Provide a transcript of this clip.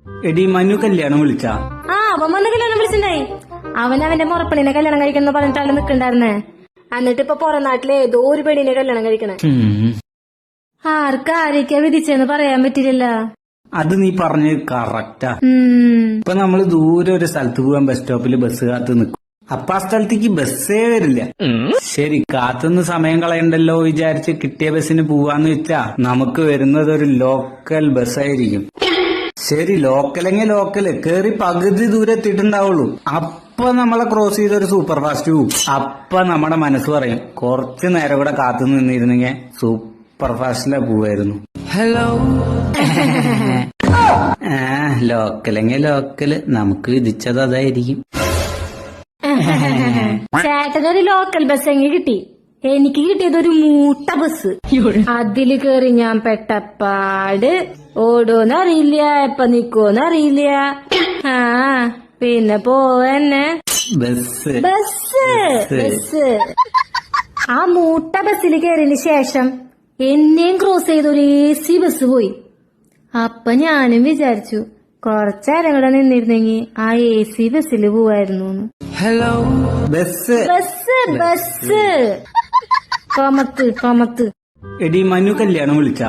എടി മനു കല്യാണം വിളിച്ചാ? അവൻ വന്ന് കല്യാണം വിളിച്ചിണ്ടായി. അവന്റെ മുറപ്പണിനെ കല്യാണം കഴിക്കണം പറഞ്ഞിട്ടാണ് നിക്കണ്ടായിരുന്നേ. എന്നിട്ട് ഇപ്പൊ പുറം നാട്ടിലെ ഏതോ ഒരു പെണ്ണിനെ കല്യാണം കഴിക്കണേ. ആർക്കാരൊക്കെയാ വിധിച്ചെന്ന് പറയാൻ പറ്റില്ലല്ലോ. അത് നീ പറഞ്ഞത് കറക്റ്റാ. ഇപ്പൊ നമ്മള് ദൂരെ ഒരു സ്ഥലത്ത് പോകാൻ ബസ് സ്റ്റോപ്പിൽ ബസ് കാത്ത് നിൽക്കും. അപ്പൊ ആ സ്ഥലത്തേക്ക് ബസ്സേ വരില്ല. ശരി, കാത്തുനിന്ന് സമയം കളയണ്ടല്ലോ വിചാരിച്ച് കിട്ടിയ ബസ്സിന് പോവാന്ന് വെച്ചാ നമുക്ക് വരുന്നത് ഒരു ലോക്കൽ ബസ്സായിരിക്കും. ശരി, ലോക്കലെങ്കിൽ ലോക്കല് കേറി പകുതി ദൂരെ എത്തിയിട്ടുണ്ടാവുള്ളൂ. അപ്പൊ നമ്മളെ ക്രോസ് ചെയ്തൊരു സൂപ്പർ ഫാസ്റ്റ് പോവും. അപ്പൊ നമ്മുടെ മനസ്സ് പറയും കുറച്ചു നേരം കൂടെ കാത്തു നിന്നിരുന്നെങ്കിൽ സൂപ്പർ ഫാസ്റ്റിലെ പോവായിരുന്നു. ഹലോ ലോക്കലെങ്കിൽ ലോക്കല് നമുക്ക് വിധിച്ചത് അതായിരിക്കും. ചേട്ടനൊരു ലോക്കൽ ബസ് എങ്ങനെ കിട്ടി? എനിക്ക് കിട്ടിയത് ഒരു മൂട്ട ബസ്. അതില് കേറി ഞാൻ പെട്ടപ്പാട് ഓടോന്നറിയില്ല, എപ്പ നിക്കോന്നറിയില്ല. പിന്നെ പോവന്നെ ബസ് ബസ് ബസ്. ആ മൂട്ട ബസ്സിൽ കയറിയതിന് ശേഷം എന്നെയും ക്രോസ് ചെയ്ത ഒരു AC ബസ് പോയി. അപ്പൊ ഞാനും വിചാരിച്ചു കുറച്ചേരം കൂടെ നിന്നിരുന്നെങ്കി ആ AC ബസ്സിൽ പോവായിരുന്നു. Hello bus bus bus. കൊമത്ത് കൊമത്ത്. എടി മനു കല്യാണം വിളിച്ചാ?